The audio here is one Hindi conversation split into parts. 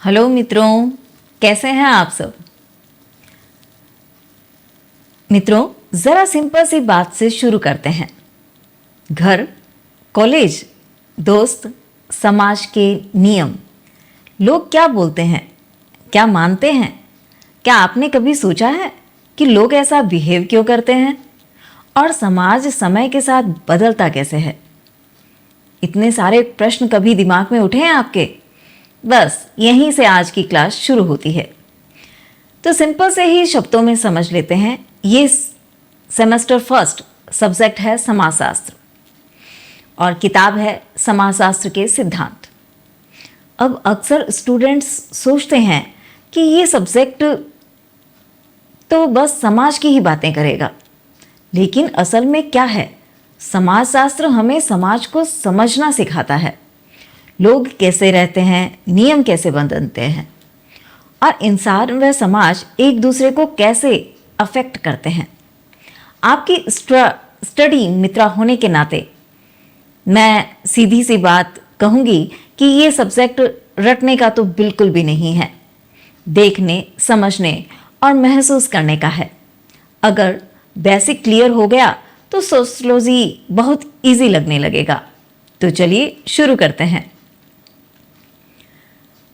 हेलो मित्रों, कैसे हैं आप सब। मित्रों, ज़रा सिंपल सी बात से शुरू करते हैं। घर, कॉलेज, दोस्त, समाज के नियम, लोग क्या बोलते हैं, क्या मानते हैं। क्या आपने कभी सोचा है कि लोग ऐसा बिहेव क्यों करते हैं और समाज समय के साथ बदलता कैसे है। इतने सारे प्रश्न कभी दिमाग में उठे हैं आपके। बस यहीं से आज की क्लास शुरू होती है। तो सिंपल से ही शब्दों में समझ लेते हैं। ये सेमेस्टर फर्स्ट सब्जेक्ट है समाजशास्त्र और किताब है समाजशास्त्र के सिद्धांत। अब अक्सर स्टूडेंट्स सोचते हैं कि ये सब्जेक्ट तो बस समाज की ही बातें करेगा, लेकिन असल में क्या है, समाजशास्त्र हमें समाज को समझना सिखाता है। लोग कैसे रहते हैं, नियम कैसे बनते हैं और इंसान व समाज एक दूसरे को कैसे अफेक्ट करते हैं। आपकी स्टडी मित्रा होने के नाते मैं सीधी सी बात कहूँगी कि ये सब्जेक्ट रटने का तो बिल्कुल भी नहीं है, देखने, समझने और महसूस करने का है। अगर बेसिक क्लियर हो गया तो सोशियोलॉजी बहुत इजी लगने लगेगा। तो चलिए शुरू करते हैं।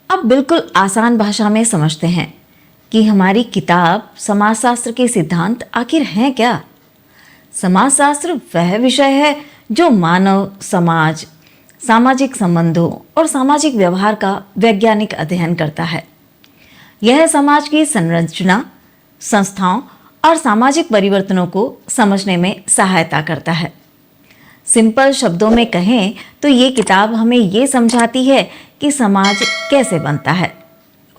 अब बिल्कुल आसान भाषा में समझते हैं कि हमारी किताब समाजशास्त्र के सिद्धांत आखिर हैं क्या। समाजशास्त्र वह विषय है जो मानव समाज, सामाजिक संबंधों और सामाजिक व्यवहार का वैज्ञानिक अध्ययन करता है। यह समाज की संरचना, संस्थाओं और सामाजिक परिवर्तनों को समझने में सहायता करता है। सिंपल शब्दों में कहें तो ये किताब हमें ये समझाती है कि समाज कैसे बनता है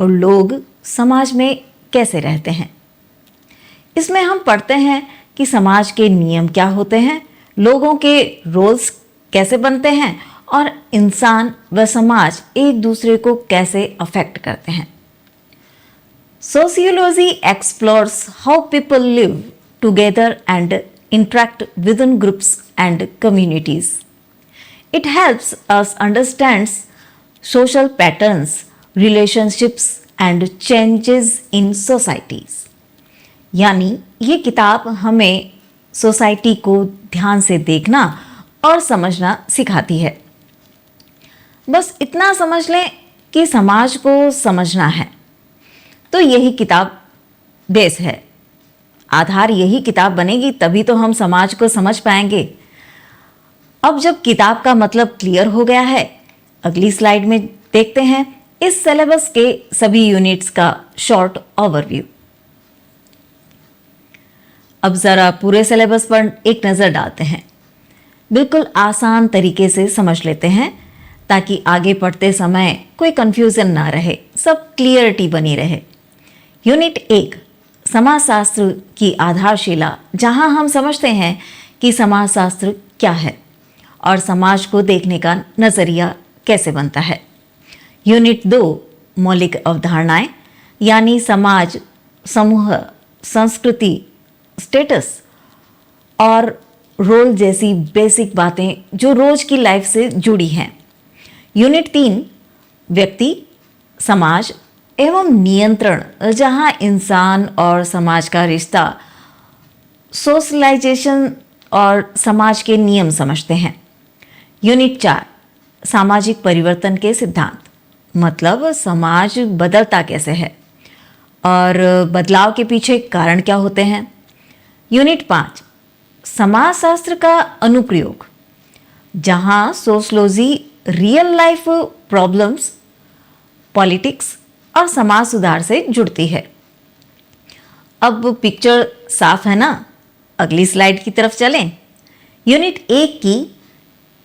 और लोग समाज में कैसे रहते हैं। इसमें हम पढ़ते हैं कि समाज के नियम क्या होते हैं, लोगों के रोल्स कैसे बनते हैं और इंसान व समाज एक दूसरे को कैसे अफेक्ट करते हैं। Sociology explores how people live together and interact within groups and communities. It helps us understand social patterns, relationships and changes in societies. यानी ये किताब हमें सोसाइटी को ध्यान से देखना और समझना सिखाती है। बस इतना समझ लें कि समाज को समझना है तो यही किताब बेस है, आधार यही किताब बनेगी, तभी तो हम समाज को समझ पाएंगे। अब जब किताब का मतलब क्लियर हो गया है, अगली स्लाइड में देखते हैं इस सिलेबस के सभी यूनिट्स का शॉर्ट ओवरव्यू। अब जरा पूरे सिलेबस पर एक नज़र डालते हैं। बिल्कुल आसान तरीके से समझ लेते हैं ताकि आगे पढ़ते समय कोई कंफ्यूजन ना रहे, सब क्लियरिटी बनी रहे। यूनिट 1 समाजशास्त्र की आधारशिला, जहां हम समझते हैं कि समाजशास्त्र क्या है और समाज को देखने का नज़रिया कैसे बनता है। यूनिट 2 मौलिक अवधारणाएं, यानी समाज, समूह, संस्कृति, स्टेटस और रोल जैसी बेसिक बातें जो रोज की लाइफ से जुड़ी हैं। यूनिट 3 व्यक्ति, समाज एवं नियंत्रण, जहां इंसान और समाज का रिश्ता, सोशलाइजेशन और समाज के नियम समझते हैं। यूनिट 4 सामाजिक परिवर्तन के सिद्धांत, मतलब समाज बदलता कैसे है और बदलाव के पीछे कारण क्या होते हैं। यूनिट 5 समाजशास्त्र का अनुप्रयोग, जहां sociology real life problems, politics और समाज सुधार से जुड़ती है। अब पिक्चर साफ है ना, अगली स्लाइड की तरफ चलें। यूनिट 1 की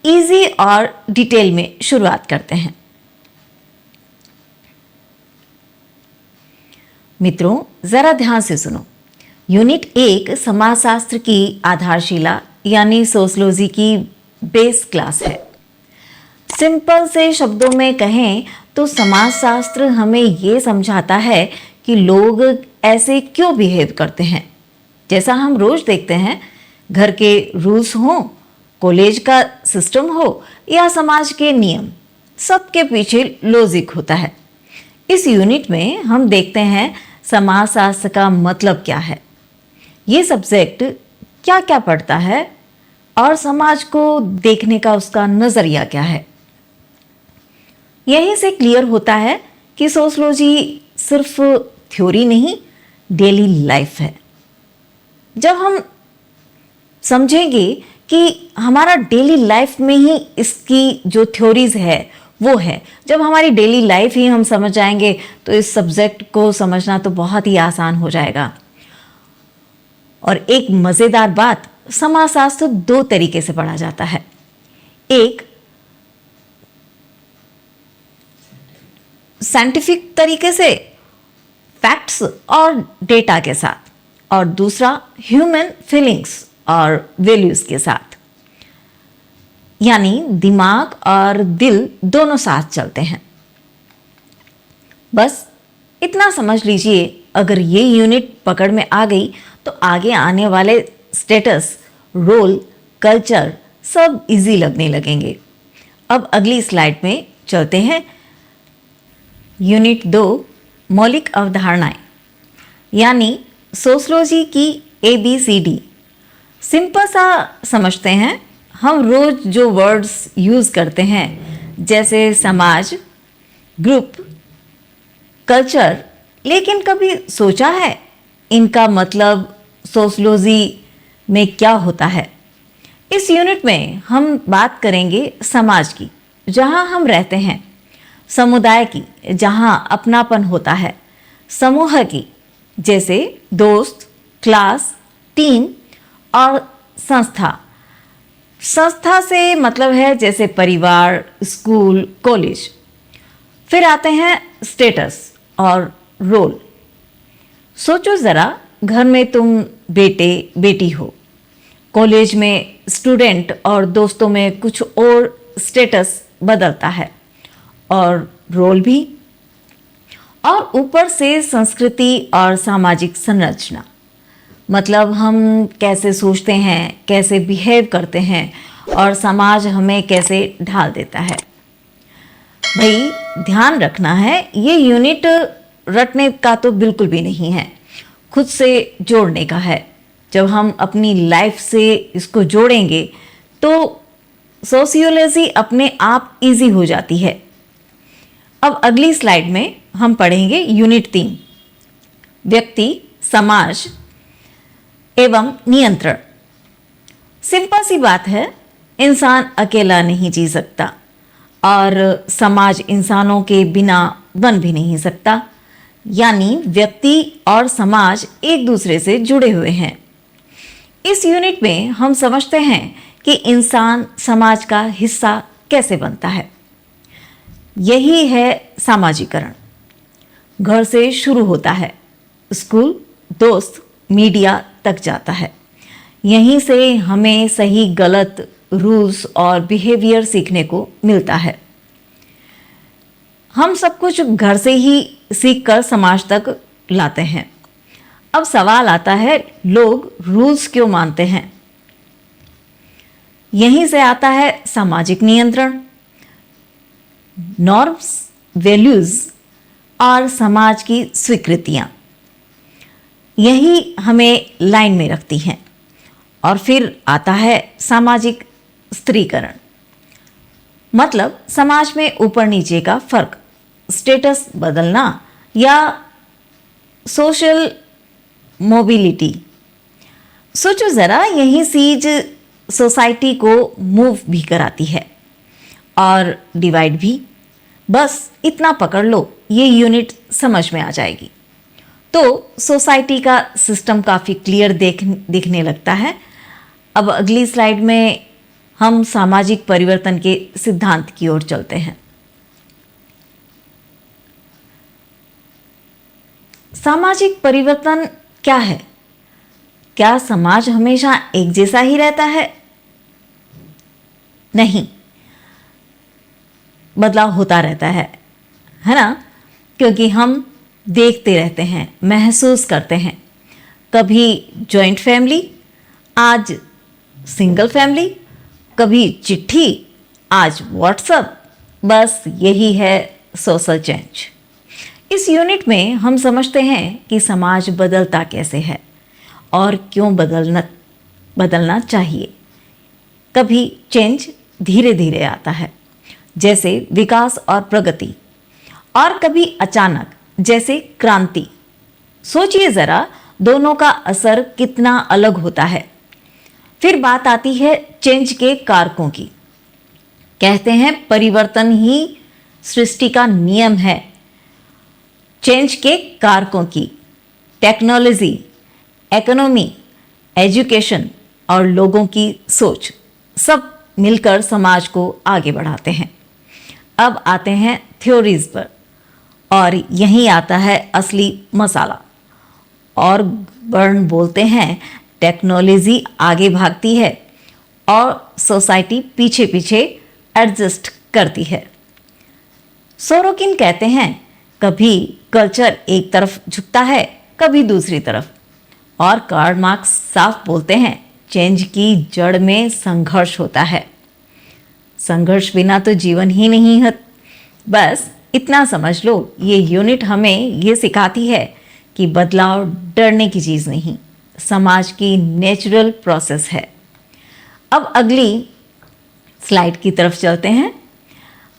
इजी और डिटेल में शुरुआत करते हैं। मित्रों, जरा ध्यान से सुनो। यूनिट 1 समाजशास्त्र की आधारशिला यानी सोशलॉजी की बेस क्लास है। सिंपल से शब्दों में कहें तो समाजशास्त्र हमें ये समझाता है कि लोग ऐसे क्यों बिहेव करते हैं। जैसा हम रोज देखते हैं, घर के रूल्स हों, कॉलेज का सिस्टम हो या समाज के नियम, सबके पीछे लॉजिक होता है। इस यूनिट में हम देखते हैं समाजशास्त्र का मतलब क्या है, ये सब्जेक्ट क्या क्या पढ़ता है और समाज को देखने का उसका नज़रिया क्या है। यहीं से क्लियर होता है कि सोशलॉजी सिर्फ थ्योरी नहीं, डेली लाइफ है। जब हम समझेंगे कि हमारा डेली लाइफ में ही इसकी जो थ्योरीज है वो है, जब हमारी डेली लाइफ ही हम समझ जाएंगे तो इस सब्जेक्ट को समझना तो बहुत ही आसान हो जाएगा। और एक मज़ेदार बात, समाजशास्त्र दो तरीके से पढ़ा जाता है, एक साइंटिफिक तरीके से फैक्ट्स और डेटा के साथ, और दूसरा ह्यूमन फीलिंग्स और वैल्यूज के साथ, यानी दिमाग और दिल दोनों साथ चलते हैं। बस इतना समझ लीजिए, अगर ये यूनिट पकड़ में आ गई तो आगे आने वाले स्टेटस, रोल, कल्चर सब इजी लगने लगेंगे। अब अगली स्लाइड में चलते हैं। यूनिट 2, मौलिक अवधारणाएं, यानी सोशलॉजी की ABCD। सिंपल सा समझते हैं, हम रोज जो वर्ड्स यूज़ करते हैं जैसे समाज, ग्रुप, कल्चर, लेकिन कभी सोचा है इनका मतलब सोशलॉजी में क्या होता है? इस यूनिट में हम बात करेंगे समाज की, जहां हम रहते हैं, समुदाय की, जहां अपनापन होता है, समूह की, जैसे दोस्त, क्लास, टीम, और संस्था। संस्था से मतलब है जैसे परिवार, स्कूल, कॉलेज। फिर आते हैं स्टेटस और रोल। सोचो ज़रा, घर में तुम बेटे बेटी हो, कॉलेज में स्टूडेंट, और दोस्तों में कुछ और स्टेटस बदलता है, और रोल भी, और ऊपर से संस्कृति और सामाजिक संरचना, मतलब हम कैसे सोचते हैं, कैसे बिहेव करते हैं, और समाज हमें कैसे ढाल देता है। भाई ध्यान रखना है, ये यूनिट रटने का तो बिल्कुल भी नहीं है, खुद से जोड़ने का है। जब हम अपनी लाइफ से इसको जोड़ेंगे तो सोशियोलॉजी अपने आप इजी हो जाती है। अब अगली स्लाइड में हम पढ़ेंगे यूनिट 3, व्यक्ति, समाज एवं नियंत्रण। सिंपल सी बात है, इंसान अकेला नहीं जी सकता और समाज इंसानों के बिना बन भी नहीं सकता, यानी व्यक्ति और समाज एक दूसरे से जुड़े हुए हैं। इस यूनिट में हम समझते हैं कि इंसान समाज का हिस्सा कैसे बनता है। यही है सामाजिकरण। घर से शुरू होता है, स्कूल, दोस्त, मीडिया तक जाता है। यहीं से हमें सही गलत रूल्स और बिहेवियर सीखने को मिलता है। हम सब कुछ घर से ही सीखकर समाज तक लाते हैं। अब सवाल आता है, लोग रूल्स क्यों मानते हैं? यहीं से आता है सामाजिक नियंत्रण। नॉर्म्स, वैल्यूज और समाज की स्वीकृतियां, यही हमें लाइन में रखती हैं। और फिर आता है सामाजिक स्त्रीकरण, मतलब समाज में ऊपर नीचे का फर्क, स्टेटस बदलना या सोशल मोबिलिटी। सोचो ज़रा, यही चीज सोसाइटी को मूव भी कराती है और डिवाइड भी। बस इतना पकड़ लो, ये यूनिट समझ में आ जाएगी। तो सोसाइटी का सिस्टम काफ़ी क्लियर दिखने लगता है। अब अगली स्लाइड में हम सामाजिक परिवर्तन के सिद्धांत की ओर चलते हैं। सामाजिक परिवर्तन क्या है? क्या समाज हमेशा एक जैसा ही रहता है? नहीं, बदलाव होता रहता है ना? क्योंकि हम देखते रहते हैं, महसूस करते हैं। कभी जॉइंट फैमिली, आज सिंगल फैमिली, कभी चिट्ठी, आज व्हाट्सएप। बस यही है सोशल चेंज। इस यूनिट में हम समझते हैं कि समाज बदलता कैसे है और क्यों बदलना चाहिए। कभी चेंज धीरे धीरे आता है, जैसे विकास और प्रगति, और कभी अचानक, जैसे क्रांति। सोचिए जरा, दोनों का असर कितना अलग होता है। फिर बात आती है चेंज के कारकों की। कहते हैं परिवर्तन ही सृष्टि का नियम है। चेंज के कारकों की टेक्नोलॉजी, इकोनॉमी, एजुकेशन और लोगों की सोच सब मिलकर समाज को आगे बढ़ाते हैं। अब आते हैं थ्योरीज पर, और यहीं आता है असली मसाला। और बर्न बोलते हैं टेक्नोलॉजी आगे भागती है और सोसाइटी पीछे पीछे एडजस्ट करती है। सोरोकिन कहते हैं कभी कल्चर एक तरफ झुकता है, कभी दूसरी तरफ। और कार्ल मार्क्स साफ बोलते हैं चेंज की जड़ में संघर्ष होता है। संघर्ष बिना तो जीवन ही नहीं है। बस इतना समझ लो, ये यूनिट हमें ये सिखाती है कि बदलाव डरने की चीज़ नहीं, समाज की नेचुरल प्रोसेस है। अब अगली स्लाइड की तरफ चलते हैं।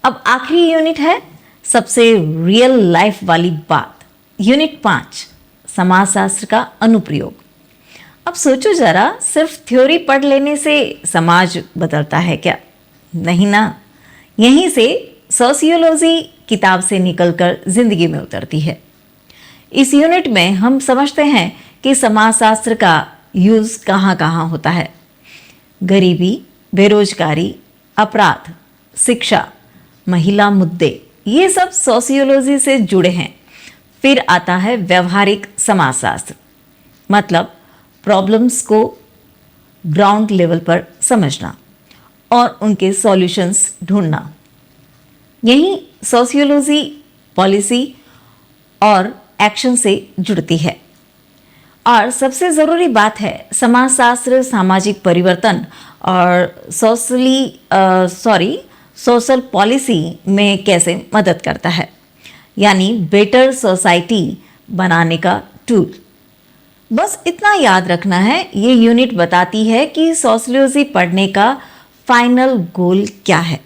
अब आखिरी यूनिट है सबसे रियल लाइफ वाली बात, यूनिट 5, समाजशास्त्र का अनुप्रयोग। अब सोचो जरा, सिर्फ थ्योरी पढ़ लेने से समाज बदलता है क्या? नहीं ना। यहीं से सोशियोलॉजी किताब से निकलकर जिंदगी में उतरती है। इस यूनिट में हम समझते हैं कि समाजशास्त्र का यूज़ कहाँ कहाँ होता है। गरीबी, बेरोजगारी, अपराध, शिक्षा, महिला मुद्दे, ये सब सोशियोलॉजी से जुड़े हैं। फिर आता है व्यवहारिक समाजशास्त्र, मतलब प्रॉब्लम्स को ग्राउंड लेवल पर समझना और उनके सॉल्यूशंस ढूंढना। यही सोशियोलॉजी पॉलिसी और एक्शन से जुड़ती है। और सबसे ज़रूरी बात है, समाजशास्त्र सामाजिक परिवर्तन और सोशल पॉलिसी में कैसे मदद करता है, यानी बेटर सोसाइटी बनाने का टूल। बस इतना याद रखना है, ये यूनिट बताती है कि सोशियोलॉजी पढ़ने का फाइनल गोल क्या है।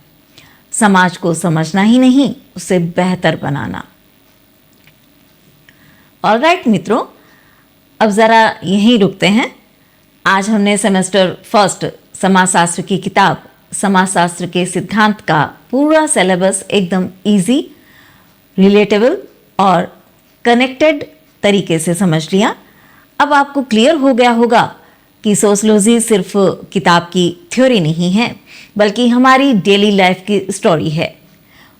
समाज को समझना ही नहीं, उसे बेहतर बनाना। ऑलराइट मित्रों, अब ज़रा यहीं रुकते हैं। आज हमने सेमेस्टर फर्स्ट समाजशास्त्र की किताब समाजशास्त्र के सिद्धांत का पूरा सिलेबस एकदम इजी, रिलेटेबल और कनेक्टेड तरीके से समझ लिया। अब आपको क्लियर हो गया होगा कि सोशियोलॉजी सिर्फ किताब की थ्योरी नहीं है, बल्कि हमारी डेली लाइफ की स्टोरी है।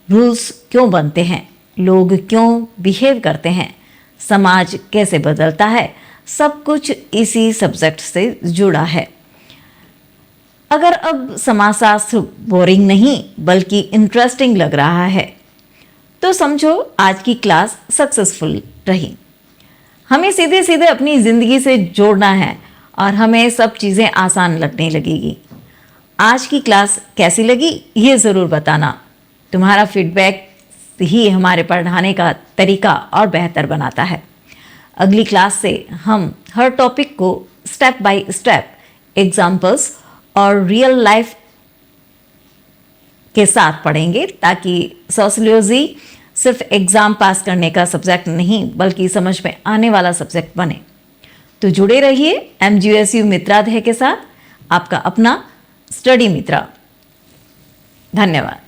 रूल्स क्यों बनते हैं, लोग क्यों बिहेव करते हैं, समाज कैसे बदलता है, सब कुछ इसी सब्जेक्ट से जुड़ा है। अगर अब समाजशास्त्र बोरिंग नहीं बल्कि इंटरेस्टिंग लग रहा है, तो समझो आज की क्लास सक्सेसफुल रही। हमें सीधे सीधे अपनी ज़िंदगी से जोड़ना है और हमें सब चीज़ें आसान लगने लगेगी। आज की क्लास कैसी लगी ये ज़रूर बताना। तुम्हारा फीडबैक ही हमारे पढ़ाने का तरीका और बेहतर बनाता है। अगली क्लास से हम हर टॉपिक को स्टेप बाय स्टेप एग्जाम्पल्स और रियल लाइफ के साथ पढ़ेंगे, ताकि सोशियोलॉजी सिर्फ एग्ज़ाम पास करने का सब्जेक्ट नहीं बल्कि समझ में आने वाला सब्जेक्ट बने। तो जुड़े रहिए MGSU मित्राध्याय के साथ, आपका अपना स्टडी मित्रा। धन्यवाद।